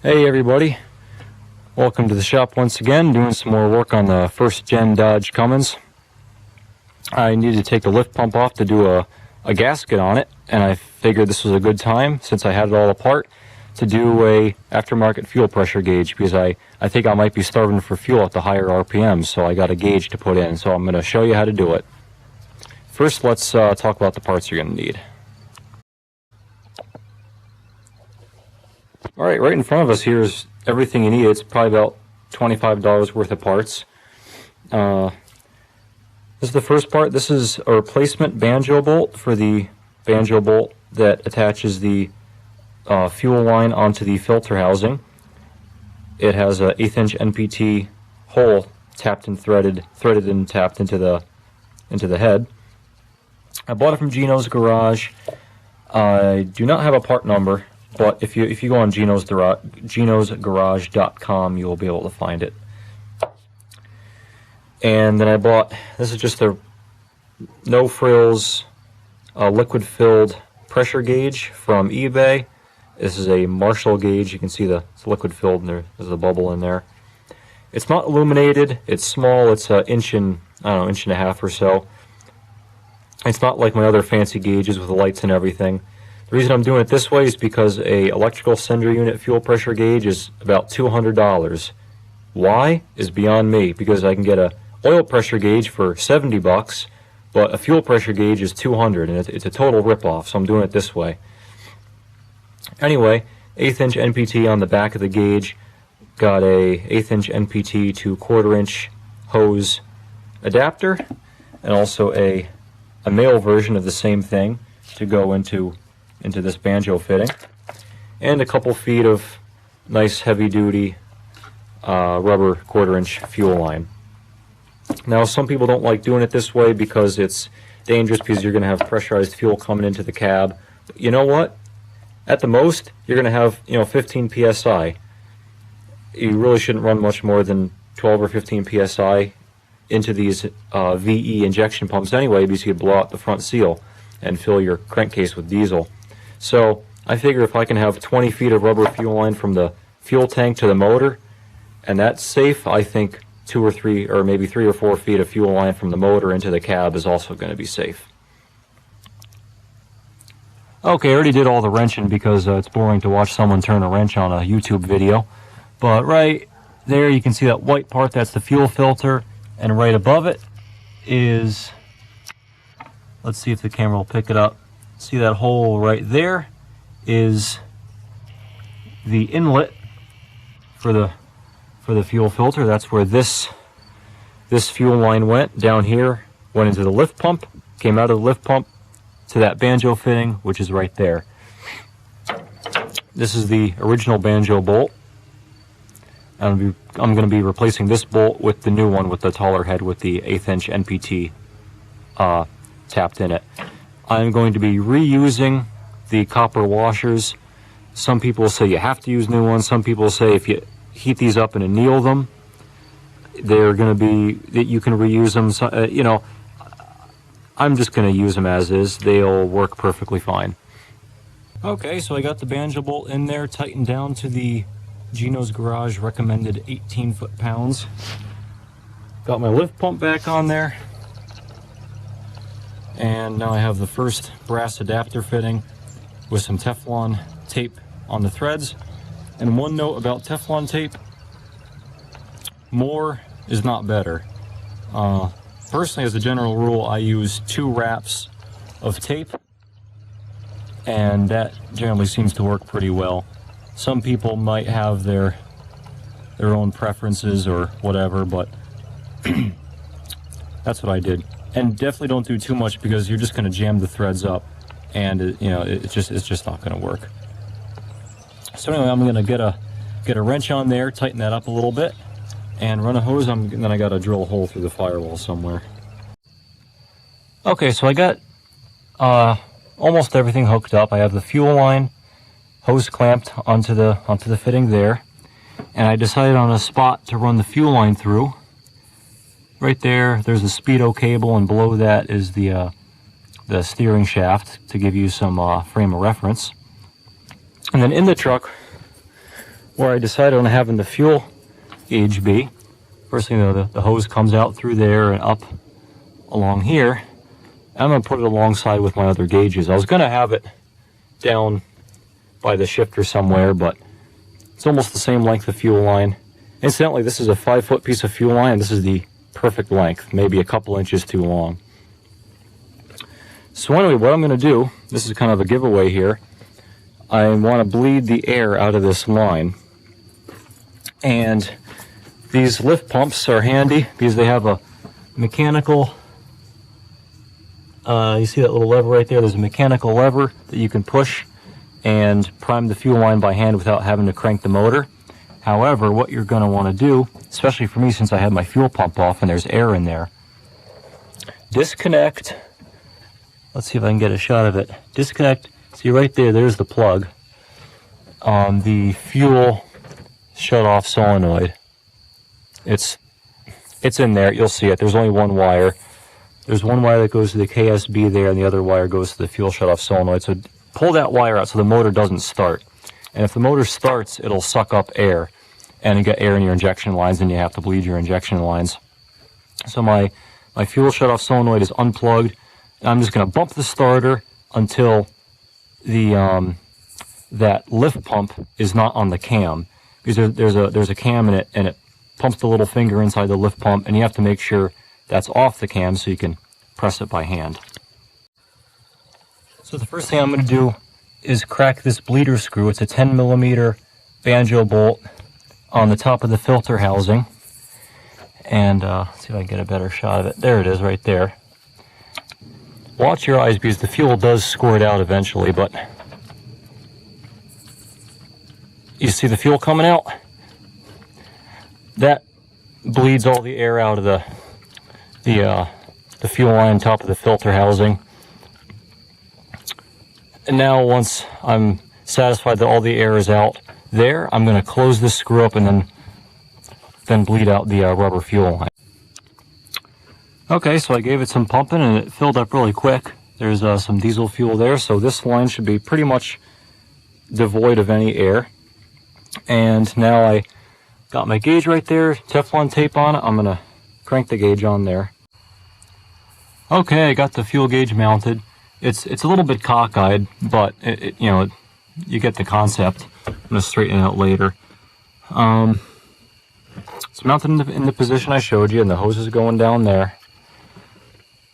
Hey everybody, welcome to the shop once again, doing some more work on the first gen Dodge Cummins. I needed to take the lift pump off to do a gasket on it, and I figured this was a good time, since I had it all apart, to do a aftermarket fuel pressure gauge, because I think I might be starving for fuel at the higher RPMs, so I got a gauge to put in, so I'm going to show you how to do it. First, let's talk about the parts you're going to need. Alright, right in front of us here is everything you need. It's probably about $25 worth of parts. This is the first part. This is a replacement Banjo bolt for the Banjo bolt that attaches the fuel line onto the filter housing. It has an 1/8 inch NPT hole tapped and threaded and tapped into the head. I bought it from Gino's Garage. I do not have a part number, but if you go on Gino'sGarage.com, you will be able to find it. And then I bought, this is just a no frills liquid filled pressure gauge from eBay. This is a Marshall gauge. You can see it's liquid filled, and there's a bubble in there. It's not illuminated. It's small. It's an inch and a half or so. It's not like my other fancy gauges with the lights and everything. The reason I'm doing it this way is because a electrical sender unit fuel pressure gauge is about $200. Why is beyond me, because I can get a oil pressure gauge for $70, but a fuel pressure gauge is $200, and it's a total ripoff, so I'm doing it this way. Anyway, 1/8 inch NPT on the back of the gauge, got a 1/8 inch NPT to 1/4 inch hose adapter, and also a male version of the same thing to go into this Banjo fitting, and a couple feet of nice heavy-duty rubber 1/4 inch fuel line. Now, some people don't like doing it this way because it's dangerous, because you're going to have pressurized fuel coming into the cab. But you know what? At the most, you're going to have 15 psi. You really shouldn't run much more than 12 or 15 psi into these VE injection pumps anyway, because you could blow out the front seal and fill your crankcase with diesel. So I figure if I can have 20 feet of rubber fuel line from the fuel tank to the motor, and that's safe, I think 2 or 3 or maybe 3 or 4 feet of fuel line from the motor into the cab is also going to be safe. Okay, I already did all the wrenching because it's boring to watch someone turn a wrench on a YouTube video. But right there you can see that white part, that's the fuel filter, and right above it is, let's see if the camera will pick it up. See that hole right there is the inlet for the fuel filter. That's where this fuel line went. Down here, went into the lift pump, came out of the lift pump to that Banjo fitting, which is right there. This is the original Banjo bolt. I'm going to be replacing this bolt with the new one with the taller head with the 1/8 inch NPT tapped in it. I'm going to be reusing the copper washers. Some people say you have to use new ones. Some people say if you heat these up and anneal them, they're going to be, that you can reuse them. So, I'm just going to use them as is. They'll work perfectly fine. Okay, so I got the Banjo bolt in there, tightened down to the Gino's Garage recommended 18 foot-pounds. Got my lift pump back on there. And now I have the first brass adapter fitting with some Teflon tape on the threads. And one note about Teflon tape: more is not better. Personally, as a general rule, I use 2 wraps of tape, and that generally seems to work pretty well. Some people might have their own preferences or whatever, but that's what I did. And definitely don't do too much, because you're just going to jam the threads up, and it's just not going to work. So anyway, I'm going to get a wrench on there, tighten that up a little bit, and run a hose. And then I got to drill a hole through the firewall somewhere. Okay, so I got almost everything hooked up. I have the fuel line hose clamped onto the fitting there, and I decided on a spot to run the fuel line through. Right there, there's a speedo cable, and below that is the steering shaft, to give you some frame of reference. And then in the truck, where I decided on having the fuel gauge be. First thing, the hose comes out through there and up along here. I'm going to put it alongside with my other gauges. I was going to have it down by the shifter somewhere, but it's almost the same length of fuel line. Incidentally, this is a 5-foot piece of fuel line. This is the perfect length, maybe a couple inches too long. So anyway, what I'm going to do, this is kind of a giveaway here, I want to bleed the air out of this line. And these lift pumps are handy because they have a mechanical, you see that little lever right there? There's a mechanical lever that you can push and prime the fuel line by hand without having to crank the motor. However, what you're going to want to do, especially for me since I have my fuel pump off and there's air in there, disconnect, let's see if I can get a shot of it, disconnect, see right there, there's the plug on the fuel shut-off solenoid. It's in there, you'll see it, there's only one wire. There's one wire that goes to the KSB there and the other wire goes to the fuel shut-off solenoid. So pull that wire out so the motor doesn't start. And if the motor starts, it'll suck up air, and you get air in your injection lines, and you have to bleed your injection lines. So my fuel shut-off solenoid is unplugged, and I'm just going to bump the starter until the that lift pump is not on the cam, because there's a cam in it, and it pumps the little finger inside the lift pump, and you have to make sure that's off the cam so you can press it by hand. So the first thing I'm going to do is crack this bleeder screw. It's a 10mm Banjo bolt on the top of the filter housing. And let's see if I can get a better shot of it. There it is right there. Watch your eyes because the fuel does squirt out eventually, but you see the fuel coming out? That bleeds all the air out of the fuel line on top of the filter housing. And now once I'm satisfied that all the air is out there, I'm going to close this screw up and then bleed out the rubber fuel line. Okay, so I gave it some pumping and it filled up really quick. There's some diesel fuel there, so this line should be pretty much devoid of any air. And now I got my gauge right there, Teflon tape on it. I'm going to crank the gauge on there. Okay, I got the fuel gauge mounted. It's a little bit cockeyed, but you get the concept. I'm going to straighten it out later. It's mounted in the position I showed you, and the hose is going down there.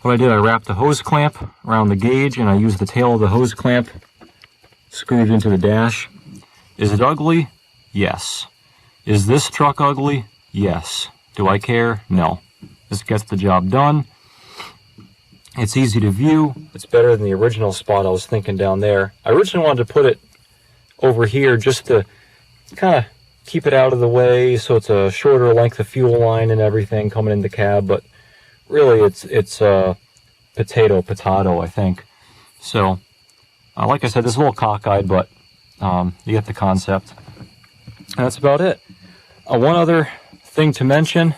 What I did, I wrapped the hose clamp around the gauge, and I used the tail of the hose clamp screwed into the dash. Is it ugly? Yes. Is this truck ugly? Yes. Do I care? No. This gets the job done. It's easy to view. It's better than the original spot I was thinking down there. I originally wanted to put it over here just to kind of keep it out of the way so it's a shorter length of fuel line and everything coming in the cab, but really it's potato, I think. So, like I said, this is a little cockeyed, but you get the concept. And that's about it. One other thing to mention,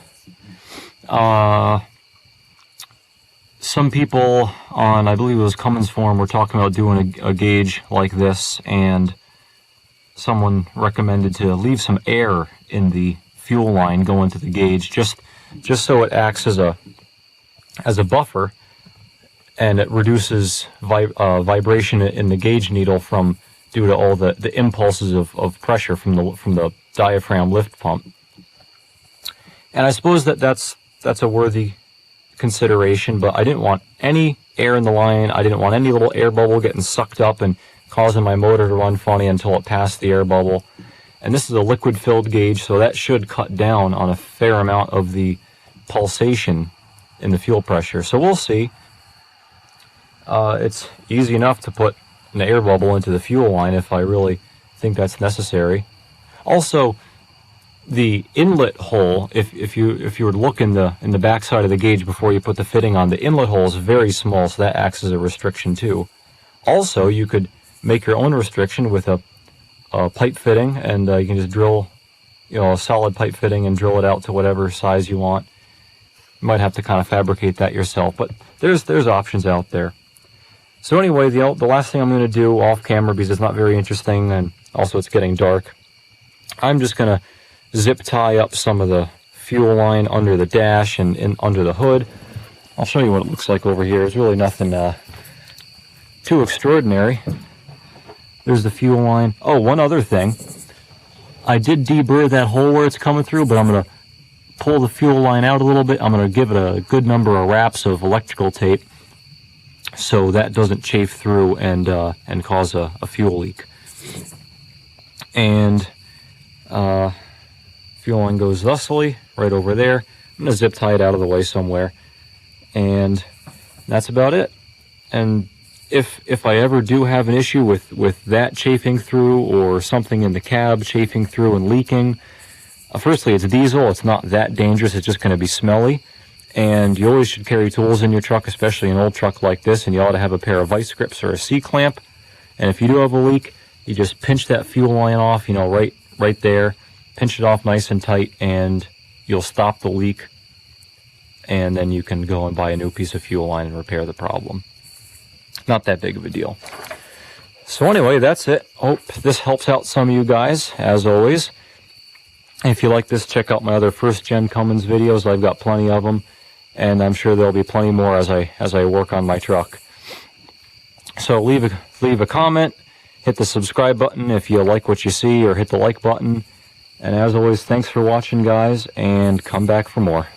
some people on, I believe it was Cummins forum, were talking about doing a gauge like this, and someone recommended to leave some air in the fuel line going to the gauge, just so it acts as a buffer, and it reduces vibration in the gauge needle due to all the impulses of pressure from the diaphragm lift pump. And I suppose that's a worthy consideration, but I didn't want any air in the line. I didn't want any little air bubble getting sucked up and causing my motor to run funny until it passed the air bubble. And this is a liquid filled gauge, so that should cut down on a fair amount of the pulsation in the fuel pressure. So we'll see. It's easy enough to put an air bubble into the fuel line if I really think that's necessary. Also, the inlet hole, if you were to look in the back side of the gauge before you put the fitting on, the inlet hole is very small, so that acts as a restriction too. Also, you could make your own restriction with a pipe fitting, and you can just drill, a solid pipe fitting and drill it out to whatever size you want. You might have to kind of fabricate that yourself, but there's options out there. So anyway, the last thing I'm going to do off camera, because it's not very interesting, and also it's getting dark, I'm just going to zip tie up some of the fuel line under the dash and under the hood. I'll show you what it looks like over here. It's really nothing too extraordinary. There's the fuel line. Oh, one other thing. I did deburr that hole where it's coming through, but I'm going to pull the fuel line out a little bit. I'm going to give it a good number of wraps of electrical tape so that doesn't chafe through and cause a fuel leak. And fuel line goes thusly right over there. I'm going to zip tie it out of the way somewhere. And that's about it. And if I ever do have an issue with that chafing through or something in the cab chafing through and leaking, firstly, it's diesel. It's not that dangerous. It's just going to be smelly. And you always should carry tools in your truck, especially an old truck like this, and you ought to have a pair of vice grips or a C-clamp. And if you do have a leak, you just pinch that fuel line off, right there. Pinch it off nice and tight, and you'll stop the leak. And then you can go and buy a new piece of fuel line and repair the problem. Not that big of a deal. So anyway, that's it. Hope this helps out some of you guys, as always. If you like this, check out my other first-gen Cummins videos. I've got plenty of them, and I'm sure there'll be plenty more as I work on my truck. So leave a comment, hit the subscribe button if you like what you see, or hit the like button. And as always, thanks for watching, guys, and come back for more.